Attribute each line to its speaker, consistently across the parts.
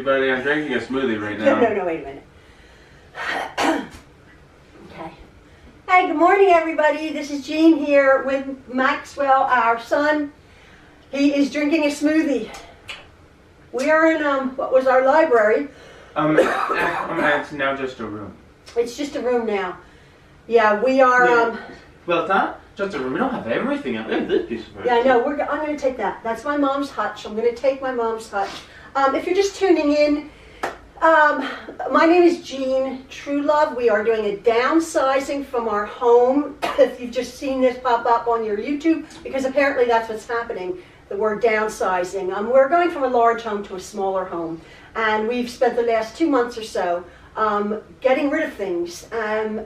Speaker 1: everybody. I'm drinking a smoothie right now.
Speaker 2: No, wait a minute. Okay. Hey, good morning, everybody. This is Jean here with Maxwell, our son. He is drinking a smoothie. We are in, what was our library?
Speaker 1: It's now just a room.
Speaker 2: It's just a room now. Yeah, we are,
Speaker 1: Well, it's not just a room. We don't have everything. Look at this piece of furniture.
Speaker 2: Yeah, I know. I'm going to take that. That's my mom's hutch. I'm going to take my mom's hutch. If you're just tuning in, my name is Jean Truelove. We are doing a downsizing from our home. If you've just seen this pop up on your YouTube, because apparently that's what's happening, the word downsizing. We're going from a large home to a smaller home. And we've spent the last 2 months or so getting rid of things and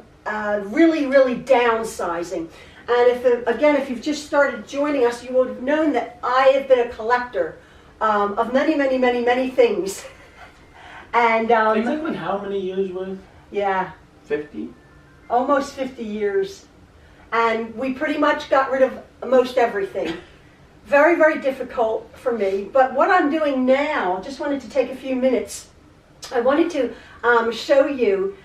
Speaker 2: really downsizing. And if you've just started joining us, you will have known that I have been a collector of many things. And
Speaker 1: exactly how many years worth?
Speaker 2: Yeah.
Speaker 1: 50?
Speaker 2: Almost 50 years. And we pretty much got rid of most everything. Very difficult for me. But what I'm doing now, just wanted to take a few minutes. I wanted to show you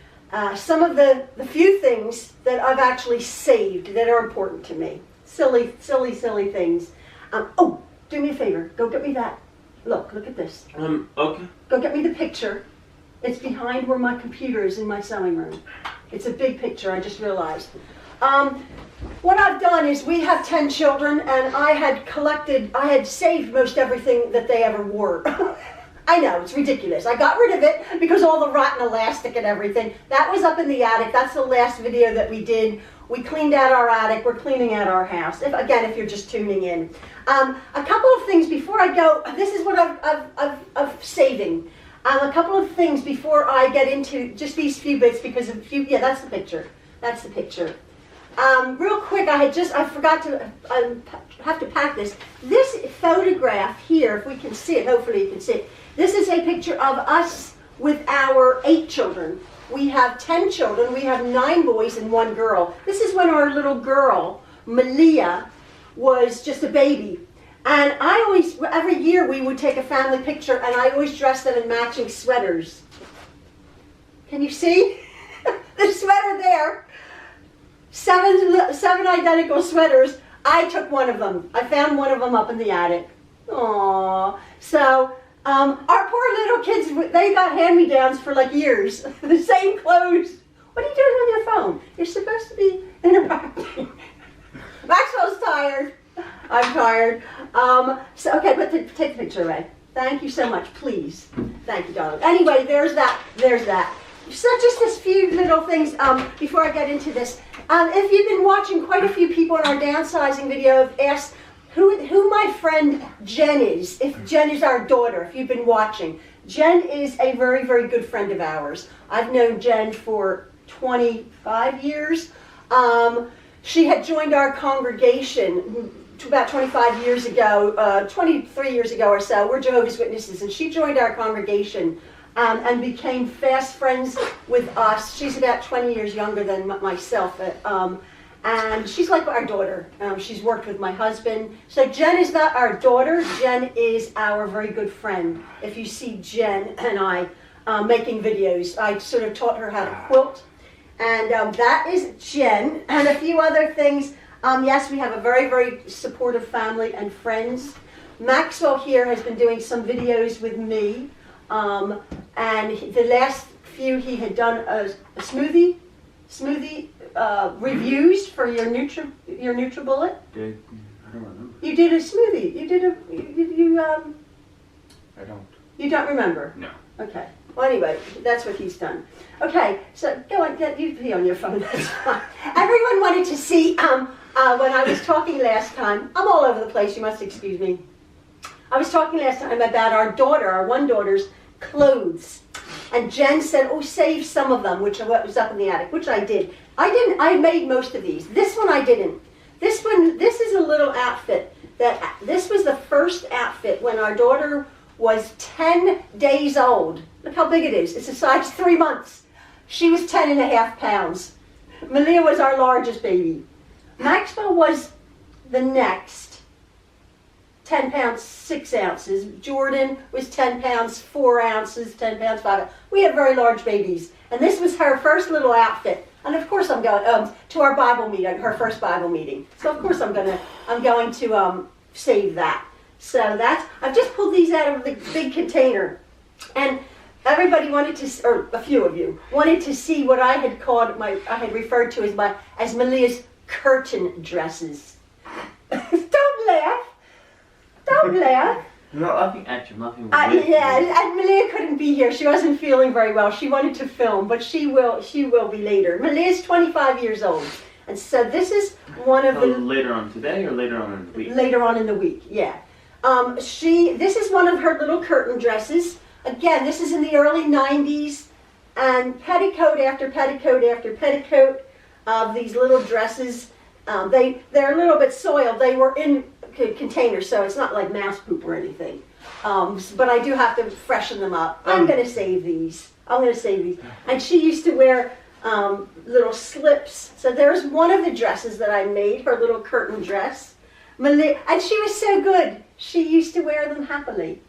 Speaker 2: some of the few things that I've actually saved that are important to me. Silly things. Oh, do me a favor. Go get me that. Look at this.
Speaker 1: Okay.
Speaker 2: Go get me the picture. It's behind where my computer is in my sewing room. It's a big picture, I just realized. What I've done is we have 10 children, and I had saved most everything that they ever wore. I know, it's ridiculous. I got rid of it because all the rotten elastic and everything. That was up in the attic. That's the last video that we did. We cleaned out our attic. We're cleaning out our house. If you're just tuning in. A couple of things before I go. This is what I'm saving. A couple of things before I get into just these few bits, because yeah, that's the picture. That's the picture. Real quick, I forgot to have to pack this. This photograph here, if we can see it, hopefully you can see it. This is a picture of us with our 8 children. We have 10 children. We have 9 boys and 1 girl. This is when our little girl, Malia, was just a baby. And every year we would take a family picture, and I always dressed them in matching sweaters. Can you see? The sweater there. 7 identical sweaters. I took one of them. I found one of them up in the attic. Aww. So, our poor little kids, they got hand-me-downs for like years. The same clothes. What are you doing on your phone? You're supposed to be interacting. Maxwell's tired. I'm tired. Okay, but take the picture away. Thank you so much, please. Thank you, darling. Anyway, there's that. So just this few little things before I get into this. If you've been watching, quite a few people in our downsizing video have asked who my friend Jen is. If Jen is our daughter, if you've been watching. Jen is a very good friend of ours. I've known Jen for 25 years. She had joined our congregation about 25 years ago, 23 years ago or so. We're Jehovah's Witnesses, and she joined our congregation and became fast friends with us. She's about 20 years younger than myself, and she's like our daughter. She's worked with my husband. So Jen is not our daughter. Jen is our very good friend. If you see Jen and I making videos, I sort of taught her how to quilt. And that is Jen, and a few other things. Yes, we have a very supportive family and friends. Maxwell here has been doing some videos with me, and the last few he had done a smoothie reviews for your NutriBullet.
Speaker 1: I don't remember.
Speaker 2: You did a smoothie.
Speaker 1: I don't.
Speaker 2: You don't remember?
Speaker 1: No.
Speaker 2: Okay. Well, anyway, that's what he's done. Okay, so go on, you be on your phone, that's fine. Everyone wanted to see, when I was talking last time, I'm all over the place, you must excuse me. I was talking last time about our one daughter's clothes. And Jen said, oh, save some of them, which was up in the attic, which I did. I made most of these. This one I didn't. This is a little outfit. This was the first outfit when our daughter was 10 days old. Look how big it is. It's a size 3 months. She was 10.5 pounds. Malia was our largest baby. Maxwell was the next. 10 pounds, 6 ounces. Jordan was 10 pounds, 4 ounces, 10 pounds, 5 ounces. We had very large babies. And this was her first little outfit. And of course I'm going to our Bible meeting, her first Bible meeting. So of course I'm going to save that. So I've just pulled these out of the big container. And everybody wanted to, or a few of you, wanted to see what I had called I had referred to as Malia's curtain dresses. Don't laugh. Don't laugh.
Speaker 1: Nothing actual, nothing.
Speaker 2: Yeah, and Malia couldn't be here. She wasn't feeling very well. She wanted to film, but she will be later. Malia's 25 years old, and so this is one of the
Speaker 1: later on today or later on in the week.
Speaker 2: Later on in the week, yeah. This is one of her little curtain dresses. Again, this is in the early 90s, and petticoat after petticoat after petticoat of these little dresses. They're a little bit soiled. They were in containers, so it's not like mouse poop or anything. But I do have to freshen them up. I'm going to save these. And she used to wear little slips. So there's one of the dresses that I made, her little curtain dress. And she was so good. She used to wear them happily.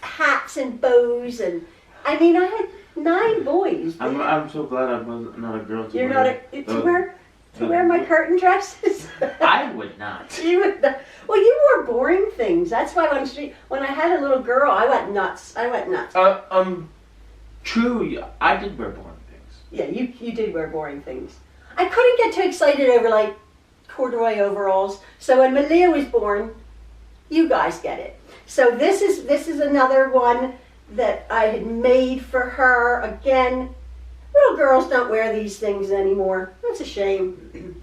Speaker 2: Hats and bows, and I mean, I had 9 boys.
Speaker 1: I'm so glad I was not a girl to
Speaker 2: You're
Speaker 1: wear.
Speaker 2: To wear my curtain dresses?
Speaker 1: I would not.
Speaker 2: You would not. Well, you wore boring things. That's why when I had a little girl, I went nuts.
Speaker 1: True. I did wear boring things.
Speaker 2: Yeah, you did wear boring things. I couldn't get too excited over like corduroy overalls. So when Malia was born, you guys get it. So this is another one that I had made for her. Again, little girls don't wear these things anymore. That's a shame.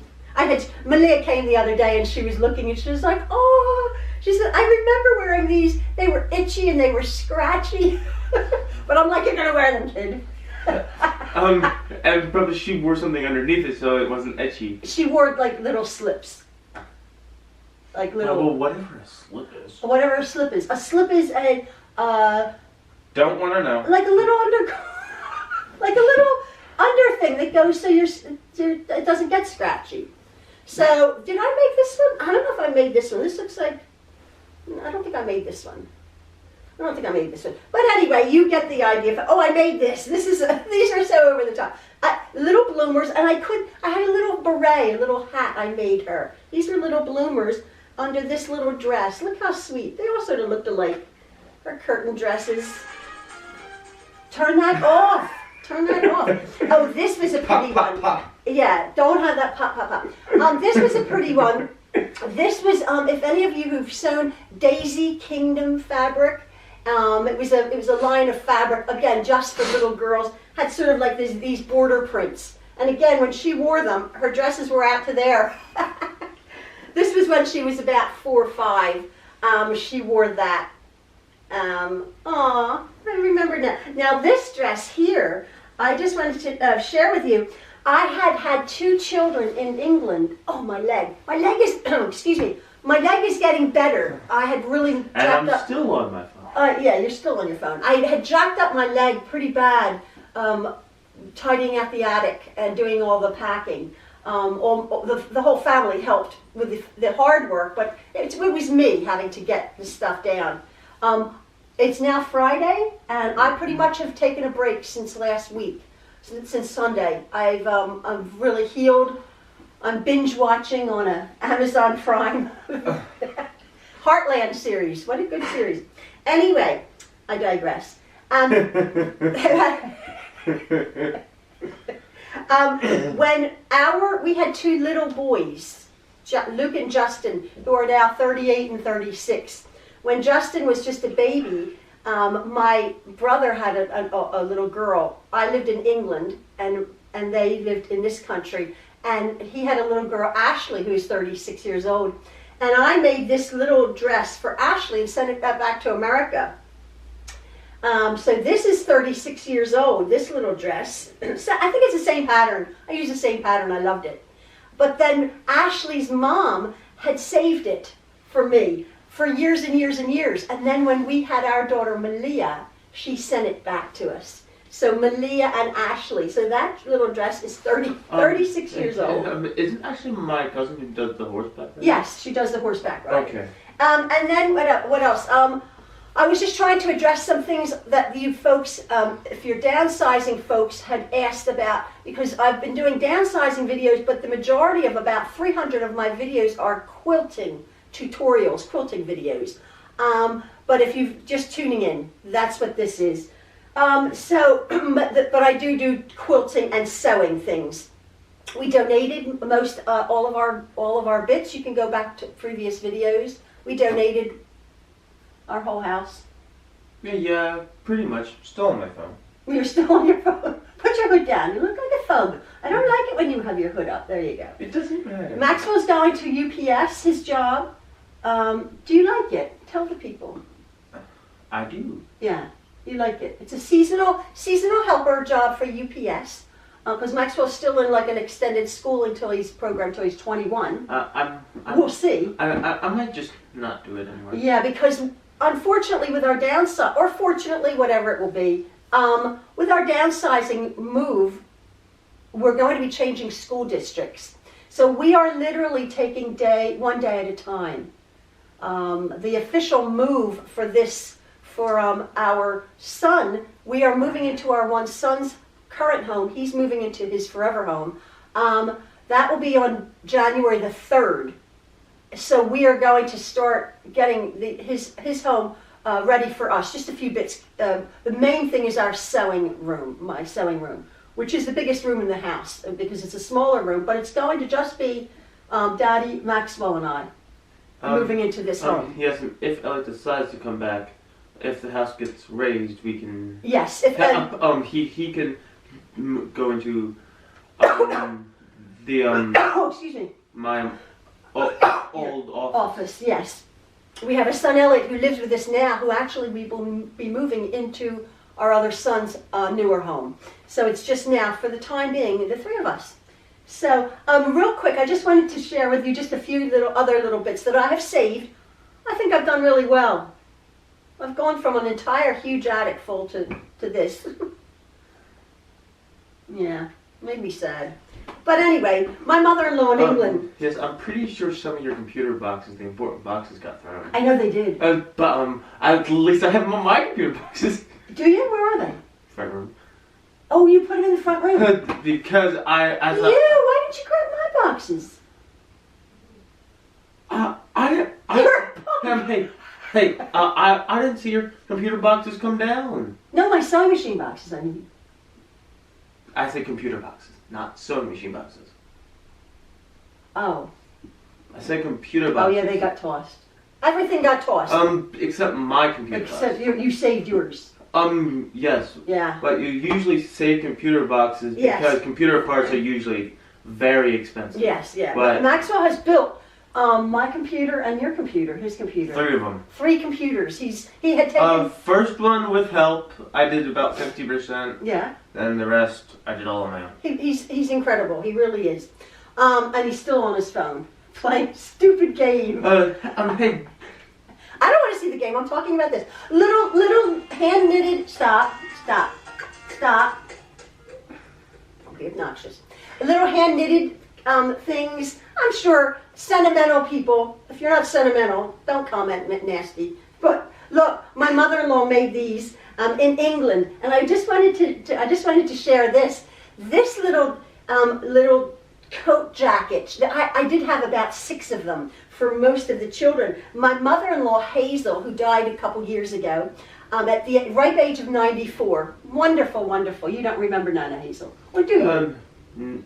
Speaker 2: Malia came the other day and she was looking and she was like, oh, she said, I remember wearing these. They were itchy and they were scratchy. But I'm like, you're gonna wear them, kid.
Speaker 1: And probably she wore something underneath it so it wasn't itchy.
Speaker 2: She wore like little slips. Like little.
Speaker 1: Well, whatever a slip is.
Speaker 2: Whatever a slip is. A slip is a.
Speaker 1: Don't want to know.
Speaker 2: Like a little under thing that goes so it doesn't get scratchy. So did I make this one? I don't know if I made this one. This looks like. I don't think I made this one. But anyway, you get the idea. I made this. These are so over the top. Little bloomers, and I had a little beret, a little hat I made her. These are little bloomers under this little dress. Look how sweet. They all sort of looked alike. Her curtain dresses. Turn that off. Oh, this was a pretty one.
Speaker 1: Pop.
Speaker 2: Yeah, don't have that pop. This was a pretty one. This was, if any of you who've sewn Daisy Kingdom fabric, it was a line of fabric, again, just for little girls, had sort of like these border prints. And again, when she wore them, her dresses were out to there. This was when she was about 4 or 5. She wore that. I remember now. Now this dress here, I just wanted to share with you. I had 2 children in England. Oh, my leg. My leg is, excuse me, my leg is getting better. I had really
Speaker 1: And I'm still on my phone.
Speaker 2: Yeah, you're still on your phone. I had jacked up my leg pretty bad, tidying out the attic and doing all the packing. The whole family helped with the hard work, but it was me having to get the stuff down. It's now Friday, and I pretty much have taken a break since last week, since Sunday. I'm really healed. I'm binge watching on Amazon Prime. Heartland series. What a good series. Anyway, I digress. We had 2 little boys, Luke and Justin, who are now 38 and 36. When Justin was just a baby, my brother had a little girl. I lived in England, and they lived in this country. And he had a little girl, Ashley, who's 36 years old. And I made this little dress for Ashley and sent it back to America. So this is 36 years old, this little dress. So I think it's the same pattern. I used the same pattern. I loved it. But then Ashley's mom had saved it for me for years and years and years. And then when we had our daughter Malia, she sent it back to us. So Malia and Ashley. So that little dress is 36 years old.
Speaker 1: Isn't Ashley my cousin who does the horseback riding?
Speaker 2: Yes, she does the horseback riding.
Speaker 1: Okay.
Speaker 2: And then what else? I was just trying to address some things that you folks, if you're downsizing folks, had asked about, because I've been doing downsizing videos, but the majority of about 300 of my videos are quilting tutorials, quilting videos. But if you're just tuning in, that's what this is. But I do quilting and sewing things. We donated all of our bits. You can go back to previous videos. We donated our whole house.
Speaker 1: Yeah, pretty much. Still on my phone.
Speaker 2: You're still on your phone. Put your hood down. You look like a thug. I don't like it when you have your hood up. There you go.
Speaker 1: It doesn't matter.
Speaker 2: Maxwell's going to UPS, his job. Do you like it? Tell the people.
Speaker 1: I do.
Speaker 2: Yeah, you like it. It's a seasonal helper job for UPS. Because Maxwell's still in like an extended school until he's programmed till he's 21. We'll see.
Speaker 1: I might just not do it anymore.
Speaker 2: Yeah, because unfortunately with our downsizing, or fortunately, whatever it will be, with our downsizing move, we're going to be changing school districts. So we are literally taking one day at a time. The official move for our son, we are moving into our one son's current home. He's moving into his forever home. That will be on January the 3rd. So we are going to start getting his home ready for us. Just a few bits. The main thing is our sewing room, my sewing room, which is the biggest room in the house because it's a smaller room, but it's going to just be Daddy, Maxwell, and I moving into this home.
Speaker 1: Yes, if Elliot decides to come back, if the house gets raised, we can.
Speaker 2: Yes,
Speaker 1: if he can go into
Speaker 2: excuse me.
Speaker 1: My old office.
Speaker 2: Yes. We have a son, Elliot, who lives with us now, who actually we will be moving into our other son's newer home. So it's just now, for the time being, the three of us. So real quick, I just wanted to share with you just a few other little bits that I have saved. I think I've done really well. I've gone from an entire huge attic full to this. Yeah, made me sad. But anyway, my mother-in-law in England.
Speaker 1: Yes, I'm pretty sure some of your computer boxes, the important boxes, got thrown.
Speaker 2: I know they did.
Speaker 1: But at least I have them on my computer boxes.
Speaker 2: Do you? Where are they?
Speaker 1: Front room.
Speaker 2: Oh, you put them in the front room?
Speaker 1: Because
Speaker 2: why didn't you grab my boxes?
Speaker 1: I didn't see your computer boxes come down.
Speaker 2: No, my sewing machine boxes, I mean.
Speaker 1: I said computer boxes, not sewing machine boxes.
Speaker 2: Oh.
Speaker 1: I said computer boxes.
Speaker 2: Oh yeah, they got tossed. Everything got tossed.
Speaker 1: Except my computer box.
Speaker 2: Except you saved yours.
Speaker 1: Yes.
Speaker 2: Yeah.
Speaker 1: But you usually save computer boxes because computer parts are usually very expensive.
Speaker 2: Yes, yeah.
Speaker 1: But
Speaker 2: Maxwell has built my computer and your computer, his computer.
Speaker 1: 3 of them.
Speaker 2: 3 computers. He had taken.
Speaker 1: First one with help, I did about 50%.
Speaker 2: Yeah.
Speaker 1: And the rest, I did all on my own.
Speaker 2: He's incredible. He really is. And he's still on his phone playing stupid game.
Speaker 1: Hey.
Speaker 2: I don't want to see the game. I'm talking about this little hand knitted. Stop. Don't be obnoxious. Little hand knitted things. I'm sure sentimental people. If you're not sentimental, don't comment nasty. But look, my mother-in-law made these in England, and I just wanted to share this little coat jacket. I did have about 6 of them for most of the children. My mother-in-law Hazel, who died a couple years ago, at the ripe age of 94. Wonderful, wonderful. You don't remember Nana Hazel, or do you?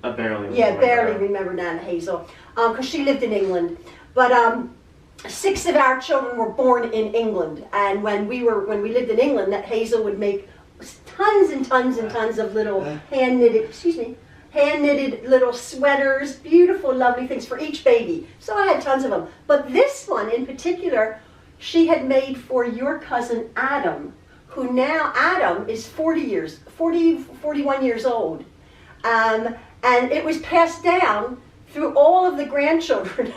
Speaker 1: I barely.
Speaker 2: Yeah, barely remember Nana Hazel, because she lived in England. But 6 of our children were born in England, and when we lived in England, that Hazel would make tons and tons and tons of little hand knitted little sweaters, beautiful, lovely things for each baby. So I had tons of them. But this one in particular, she had made for your cousin Adam, who now Adam is 41 years old. And it was passed down through all of the grandchildren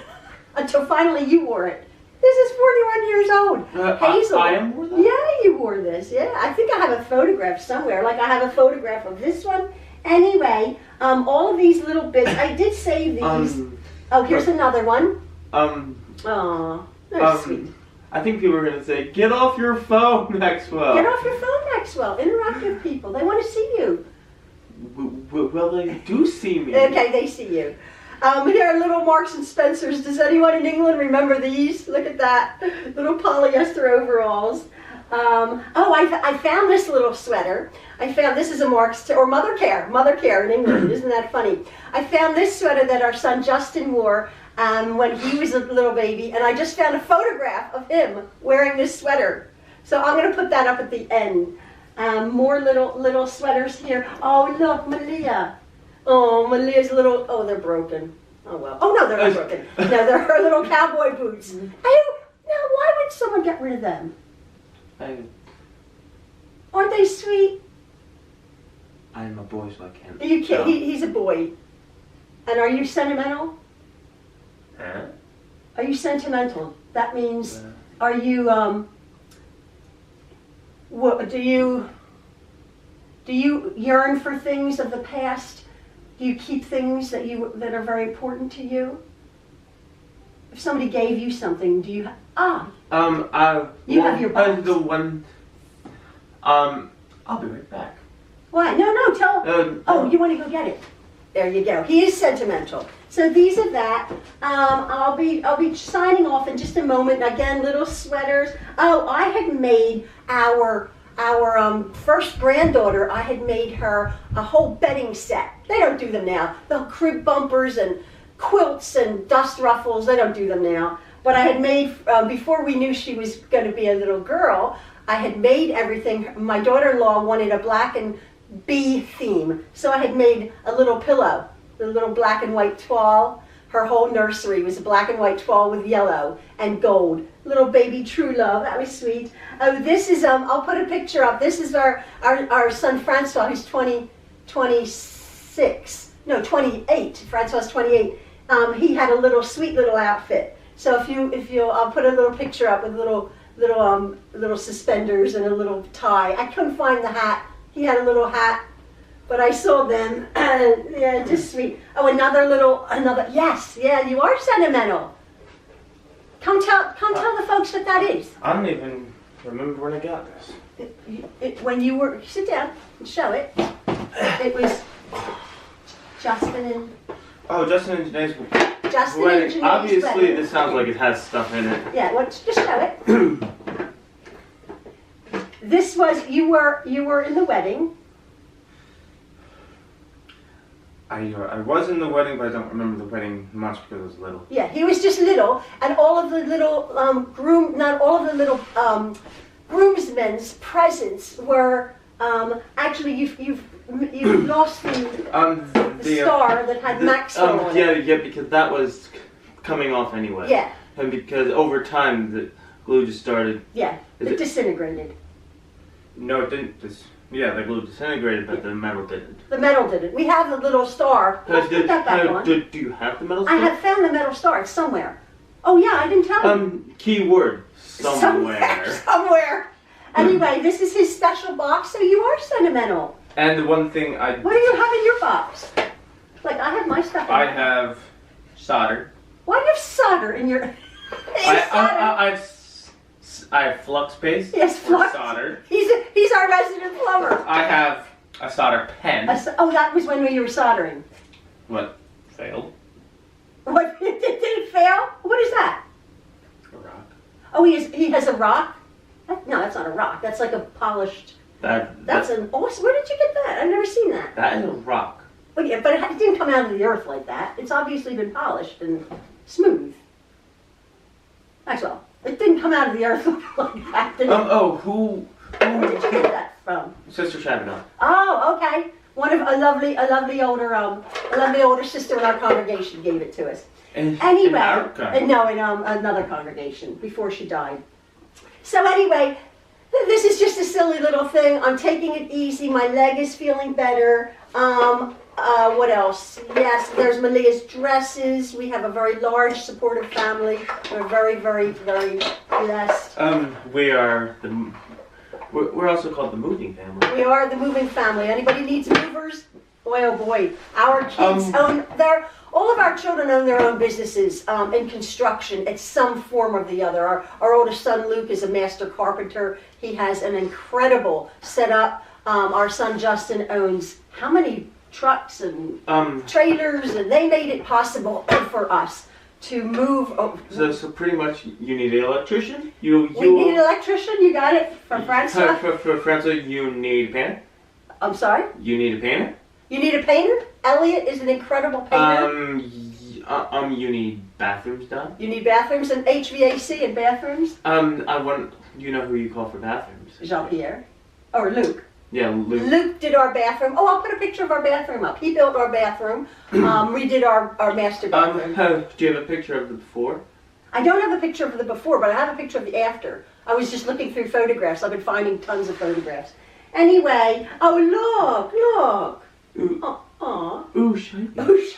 Speaker 2: until finally you wore it. This is 41 years old. Hazel.
Speaker 1: I am wore that?
Speaker 2: Yeah, you wore this. Yeah, I think I have a photograph somewhere. Like I have a photograph of this one. Anyway, all of these little bits. I did save these. Oh, here's another one.
Speaker 1: What
Speaker 2: That's sweet.
Speaker 1: I think people are going to say, get off your phone, Maxwell.
Speaker 2: Get off your phone, Maxwell. Interact with people. They want to see you.
Speaker 1: Well, they do see me.
Speaker 2: Okay, they see you. Here are little Marks and Spencers. Does anyone in England remember these? Look at that. Little polyester overalls. I found this little sweater. This is a Marks or Mother Care in England. Isn't that funny? I found this sweater that our son Justin wore when he was a little baby, and I just found a photograph of him wearing this sweater. So I'm going to put that up at the end. More little sweaters here. Oh, look, Malia. Oh, Malia's little, they're broken. Oh, well. Oh, no, they're not broken. No, they're her little cowboy boots. Now, why would someone get rid of them? Aren't they sweet?
Speaker 1: I'm a boy, so I can't.
Speaker 2: You can't. He's a boy. And are you sentimental?
Speaker 1: Huh?
Speaker 2: Are you sentimental? That means, are you, what, do you yearn for things of the past? Do you keep things that are very important to you? If somebody gave you something, do you you have your box.
Speaker 1: The one. I'll be right back.
Speaker 2: Why? No, tell. You want to go get it? There you go. He is sentimental. So these are that. I'll be signing off in just a moment. Again, little sweaters. Oh, I had made our first granddaughter. I had made her a whole bedding set. They don't do them now. The crib bumpers and quilts and dust ruffles. They don't do them now. But I had made before we knew she was going to be a little girl. I had made everything. My daughter-in-law wanted a black and bee theme, so I had made a little pillow, the little black and white toile. Her whole nursery was a black and white toile with yellow and gold. Little baby Truelove, that was sweet. Oh, this is, I'll put a picture up. This is our son Francois, who's 26. No, 28. Francois 28. He had a little sweet little outfit. So if you, I'll put a little picture up with little suspenders and a little tie. I couldn't find the hat. He had a little hat, but I saw them. Yeah, just sweet. Oh, another. Yes, yeah, you are sentimental. Come tell the folks what that is.
Speaker 1: I don't even remember when I got this.
Speaker 2: When you were, sit down and show it. It was Justin and.
Speaker 1: Oh, Justin and Janae's.
Speaker 2: Justin and Janae's
Speaker 1: obviously,
Speaker 2: wedding.
Speaker 1: this sounds like it has stuff in it.
Speaker 2: Yeah, just show it. This was you were in the wedding.
Speaker 1: I was in the wedding, but I don't remember the wedding much because I was little.
Speaker 2: Yeah, he was just little, and all of the little groomsmen's presents were actually you've lost the star that had Maxwell on it.
Speaker 1: Yeah, because that was coming off anyway.
Speaker 2: Yeah.
Speaker 1: And because over time the glue just started.
Speaker 2: Yeah, it disintegrated.
Speaker 1: No, it didn't. The glue disintegrated, but the metal didn't.
Speaker 2: The metal didn't. We have the little star. Let's put that back on.
Speaker 1: Do you have the metal star?
Speaker 2: I have found the metal star. It's somewhere. Oh yeah, I didn't tell you.
Speaker 1: Keyword. Somewhere.
Speaker 2: Somewhere. Anyway, this is his special box, so you are sentimental.
Speaker 1: And the one thing
Speaker 2: What do you have in your box? Like, I have my stuff in
Speaker 1: I have solder.
Speaker 2: Why do you have solder in your...
Speaker 1: I have flux paste.
Speaker 2: Yes, flux.
Speaker 1: Solder.
Speaker 2: He's our resident plumber.
Speaker 1: I have a solder pen.
Speaker 2: That was when you were soldering.
Speaker 1: What? Failed.
Speaker 2: What? Did it fail? What is that?
Speaker 1: A rock.
Speaker 2: Oh, he has a rock? No, that's not a rock. That's like a polished... That's an awesome... Where did you get that? I've never seen that.
Speaker 1: That is a rock.
Speaker 2: Well, yeah, but it didn't come out of the earth like that. It's obviously been polished and smooth. Maxwell, it didn't come out of the earth like that, did it?
Speaker 1: Who...
Speaker 2: Where did you get that from?
Speaker 1: Sister Chavino.
Speaker 2: Oh, okay. A lovely older sister in our congregation gave it to us. Anyway,
Speaker 1: in our congregation?
Speaker 2: No, in another congregation before she died. So anyway, this is just a silly little thing. I'm taking it easy. My leg is feeling better. What else? Yes, there's Malia's dresses. We have a very large, supportive family. We're very, very, very blessed.
Speaker 1: We're also called the moving family.
Speaker 2: We are the moving family. Anybody needs movers? Boy, oh boy, our kids own all of our children own their own businesses in construction at some form or the other. Our oldest son Luke is a master carpenter. He has an incredible setup. Our son Justin owns how many trucks and trailers, and they made it possible for us to move.
Speaker 1: So pretty much you need an electrician?
Speaker 2: We need an electrician, you got it, from Francois?
Speaker 1: For Francois, you need a painter?
Speaker 2: I'm sorry?
Speaker 1: You need a painter?
Speaker 2: You need a painter? Elliot is an incredible painter.
Speaker 1: You need bathrooms done?
Speaker 2: You need bathrooms and HVAC and bathrooms?
Speaker 1: You know who you call for bathrooms?
Speaker 2: Jean-Pierre. Or Luke.
Speaker 1: Yeah, Luke.
Speaker 2: Luke did our bathroom. Oh, I'll put a picture of our bathroom up. He built our bathroom. We did our master bathroom.
Speaker 1: Do you have a picture of the before?
Speaker 2: I don't have a picture of the before, but I have a picture of the after. I was just looking through photographs. I've been finding tons of photographs. Anyway, oh look.
Speaker 1: Ooh.
Speaker 2: Aw.
Speaker 1: Ooh, shiny.
Speaker 2: Ooh,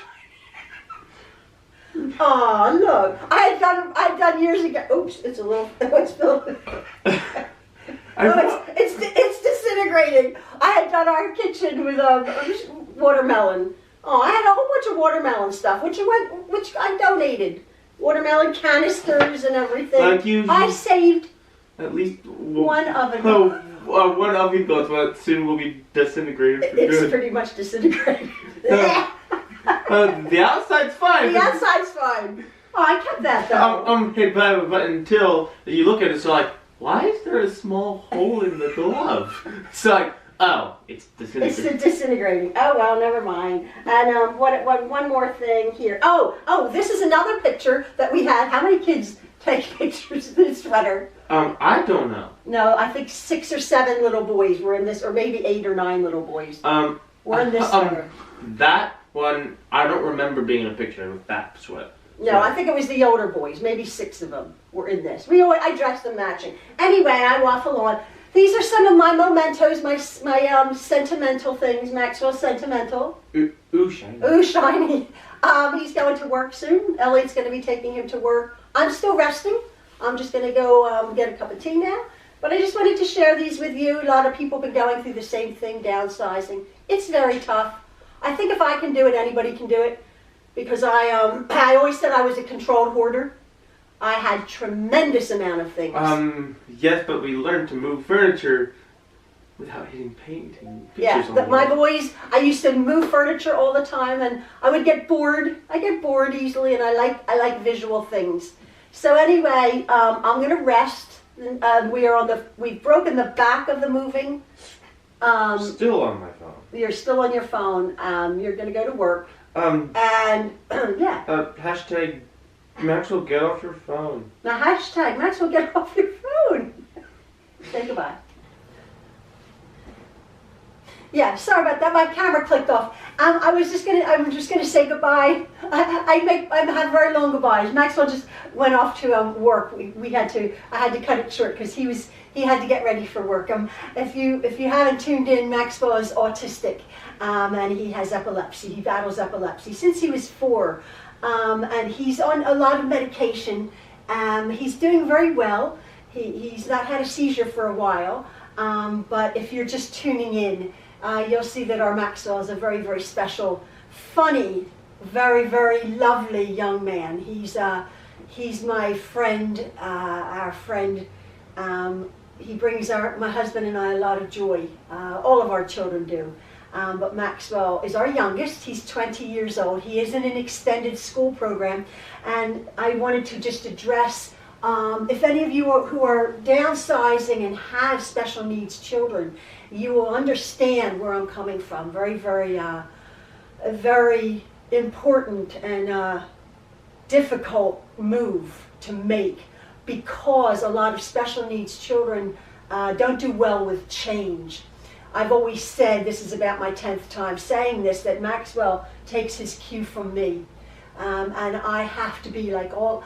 Speaker 2: shiny. Aw, look. I'd done years ago. Oops, it's a little, it's spilled. It's disintegrating. I had done our kitchen with watermelon. Oh, I had a whole bunch of watermelon stuff, which I donated. Watermelon canisters and everything.
Speaker 1: Like
Speaker 2: I saved
Speaker 1: at least
Speaker 2: one oven.
Speaker 1: One oven goes, but soon will be disintegrated.
Speaker 2: It's pretty much disintegrated.
Speaker 1: The outside's fine.
Speaker 2: The outside's fine. Oh, I kept that though.
Speaker 1: But until you look at it, it's like, why is there a small hole in the glove? It's like, oh, it's disintegrating.
Speaker 2: It's disintegrating. Oh well, never mind. And one more thing here. Oh, this is another picture that we had. How many kids take pictures of this sweater?
Speaker 1: I don't know.
Speaker 2: No, I think 6 or 7 little boys were in this, or maybe 8 or 9 little boys were in this sweater.
Speaker 1: That one, I don't remember being in a picture with that sweater.
Speaker 2: No, I think it was the older boys. Maybe 6 of them were in this. I dressed them matching. Anyway, I waffle on. These are some of my mementos, my sentimental things. Maxwell Sentimental.
Speaker 1: Ooh, shiny.
Speaker 2: Ooh, shiny. He's going to work soon. Elliot's going to be taking him to work. I'm still resting. I'm just going to go get a cup of tea now. But I just wanted to share these with you. A lot of people have been going through the same thing, downsizing. It's very tough. I think if I can do it, anybody can do it. Because I always said I was a controlled hoarder. I had tremendous amount of things.
Speaker 1: Yes, but we learned to move furniture without hitting painting.
Speaker 2: Yeah, my boys, I used to move furniture all the time, and I would get bored. I get bored easily, and I like visual things. So anyway, I'm gonna rest. We've broken the back of the moving.
Speaker 1: Still on my phone.
Speaker 2: You're still on your phone. You're gonna go to work. And yeah.
Speaker 1: Hashtag Maxwell, get off your phone.
Speaker 2: Now hashtag Maxwell, get off your phone. Say goodbye. Yeah, sorry about that. My camera clicked off. I'm just gonna say goodbye. I have very long goodbyes. Maxwell just went off to work. I had to cut it short because he had to get ready for work. If you haven't tuned in, Maxwell is autistic, and he has epilepsy. He battles epilepsy since he was 4, and he's on a lot of medication. He's doing very well. He's not had a seizure for a while, but if you're just tuning in, you'll see that our Maxwell is a very, very special, funny, very, very lovely young man. He's my friend, our friend. He brings my husband and I a lot of joy. All of our children do. But Maxwell is our youngest. He's 20 years old. He is in an extended school program. And I wanted to just address, if any of you who are downsizing and have special needs children, you will understand where I'm coming from. Very, very, very important and difficult move to make, because a lot of special needs children don't do well with change. I've always said, this is about my 10th time saying this, that Maxwell takes his cue from me. And I have to be like all,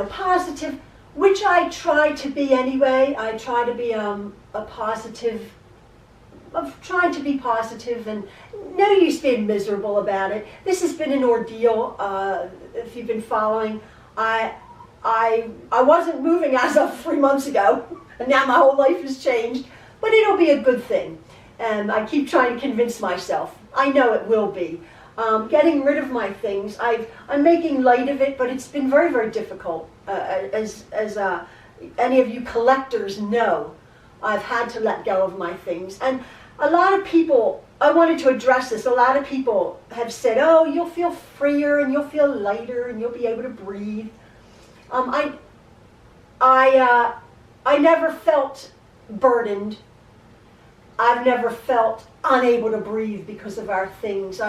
Speaker 2: positive, which I try to be anyway. I try to be trying to be positive, and no use being miserable about it. This has been an ordeal. If you've been following, I wasn't moving as of 3 months ago, and now my whole life has changed, but it'll be a good thing. And I keep trying to convince myself. I know it will be. Getting rid of my things, I'm making light of it, but it's been very, very difficult. As any of you collectors know, I've had to let go of my things. And a lot of people, I wanted to address this, a lot of people have said, oh, you'll feel freer and you'll feel lighter and you'll be able to breathe. I never felt burdened. I've never felt unable to breathe because of our things.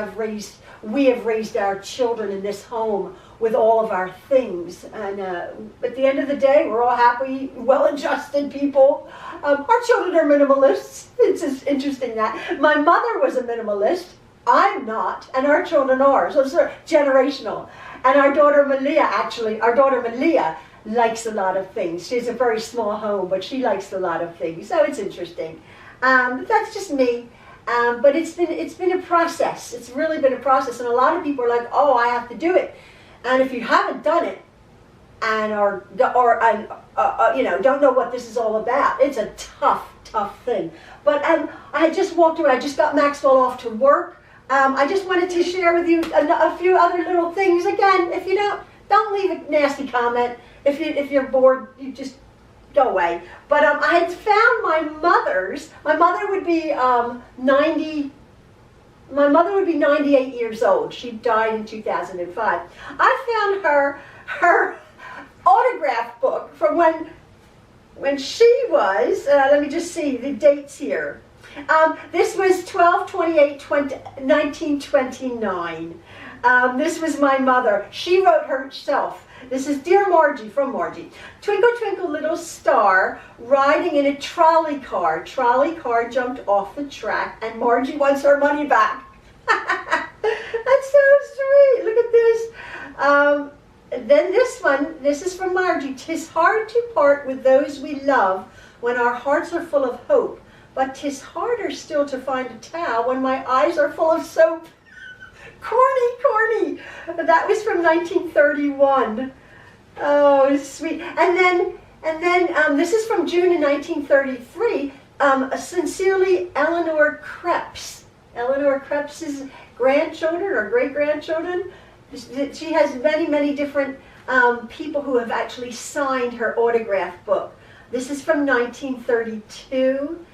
Speaker 2: We have raised our children in this home with all of our things. And at the end of the day, we're all happy, well-adjusted people. Our children are minimalists. It's just interesting that. My mother was a minimalist. I'm not, and our children are. So it's generational. And our daughter Malia likes a lot of things. She has a very small home, but she likes a lot of things. So it's interesting. That's just me. But it's been a process. It's really been a process. And a lot of people are like, oh, I have to do it. And if you haven't done it, and don't know what this is all about, it's a tough thing. But I just walked away. I just got Maxwell off to work. I just wanted to share with you a few other little things. Again, if you don't leave a nasty comment. If you're bored, you just go away. But I had found my mother's. My mother would be 90. My mother would be 98 years old. She died in 2005. I found her autograph book from when she was. Let me just see the dates here. This was 12/28/1929. This was my mother. She wrote herself. This is Dear Margie, from Margie. Twinkle, twinkle, little star, riding in a trolley car. Trolley car jumped off the track, and Margie wants her money back. That's so sweet. Look at this. Then this one, this is from Margie. 'Tis hard to part with those we love when our hearts are full of hope, but 'tis harder still to find a towel when my eyes are full of soap. Corny. That was from 1931. Oh, sweet. And then this is from June of 1933. Sincerely, Eleanor Krebs. Eleanor Krebs's grandchildren or great-grandchildren. She has many different people who have actually signed her autograph book. This is from 1932.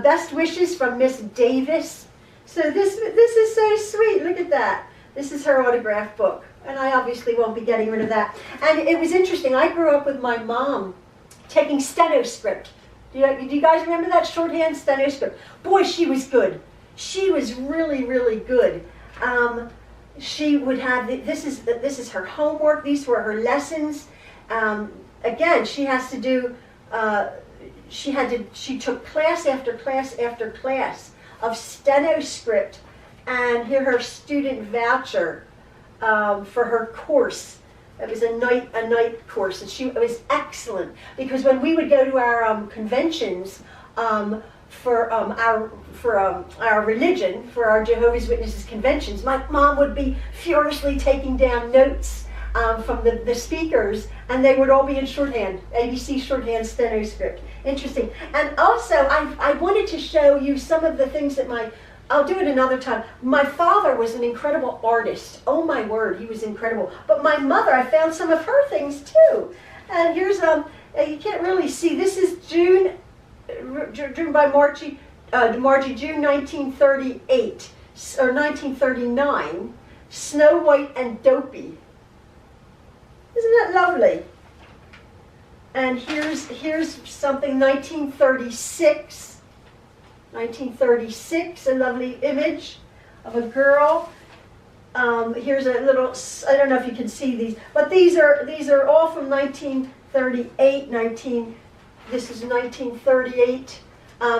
Speaker 2: Best wishes from Miss Davis. So this is so sweet. Look at that. This is her autograph book. And I obviously won't be getting rid of that. And it was interesting. I grew up with my mom taking stenoscript. Do you guys remember that shorthand stenoscript? Boy, she was good. She was really, really good. She would have, this is her homework. These were her lessons. Again, she has to do, she took class after class after class of stenoscript, and here her student voucher for her course. It was a night course, and it was excellent because when we would go to our conventions for our religion, for our Jehovah's Witnesses conventions, my mom would be furiously taking down notes from the speakers, and they would all be in shorthand, ABC shorthand stenoscript. Interesting. And also, I wanted to show you some of the things that I'll do it another time. My father was an incredible artist. Oh my word, he was incredible. But my mother, I found some of her things too. And here's, you can't really see, this is June by Margie, June 1938, or 1939, Snow White and Dopey. Isn't that lovely? And here's something, 1936, a lovely image of a girl. Here's a little, I don't know if you can see these, but these are all from 1938, this is 1938.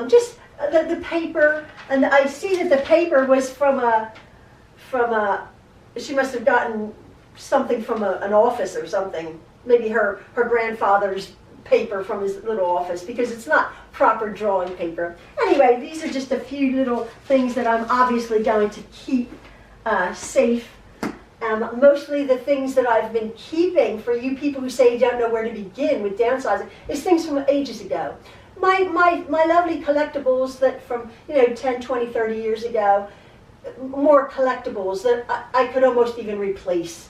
Speaker 2: Just the paper, and I see that the paper was from she must have gotten something from an office or something. Maybe her grandfather's paper from his little office, because it's not proper drawing paper. Anyway, these are just a few little things that I'm obviously going to keep safe. Mostly the things that I've been keeping, for you people who say you don't know where to begin with downsizing, is things from ages ago. My lovely collectibles that from 10, 20, 30 years ago. more collectibles that I could almost even replace.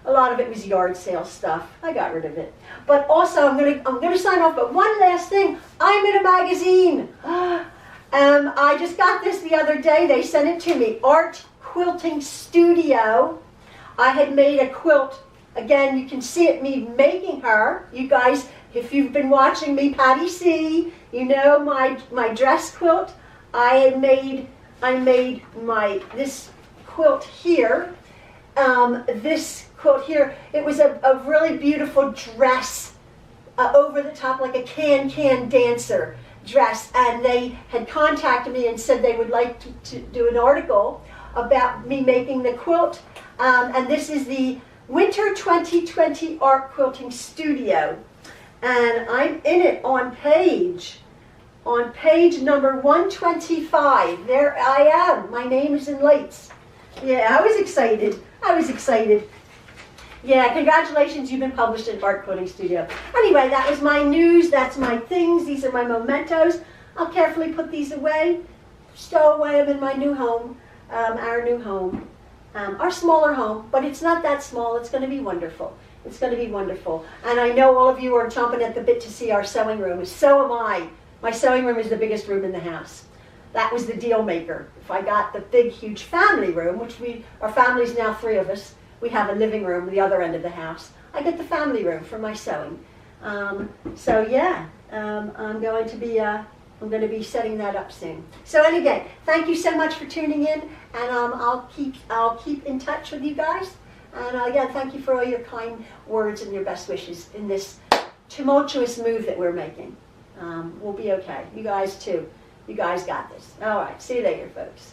Speaker 2: A lot of it was yard sale stuff. I got rid of it. But also, I'm gonna sign off. But one last thing, I'm in a magazine. I just got this the other day. They sent it to me. Art Quilting Studio. I had made a quilt. Again, you can see it me making her. You guys, if you've been watching me, Patty C, you know my dress quilt. I made this quilt here. This quilt here, it was a really beautiful dress, over the top, like a can dancer dress, and they had contacted me and said they would like to do an article about me making the quilt, and this is the Winter 2020 Art Quilting Studio, and I'm in it on page number 125. There I am. My name is in lights. Yeah, I was excited. Yeah, congratulations, you've been published in Art Quilting Studio. Anyway, that was my news, that's my things, these are my mementos. I'll carefully put these away, stow away them in my new home, our new home, our smaller home, but it's not that small, it's going to be wonderful. It's going to be wonderful. And I know all of you are chomping at the bit to see our sewing room, so am I. My sewing room is the biggest room in the house. That was the deal maker. If I got the big, huge family room, which our family's now 3 of us, we have a living room at the other end of the house. I get the family room for my sewing. So yeah, I'm going to be setting that up soon. So anyway, thank you so much for tuning in, and I'll keep in touch with you guys. And again, thank you for all your kind words and your best wishes in this tumultuous move that we're making. We'll be okay. You guys too. You guys got this. All right. See you later, folks.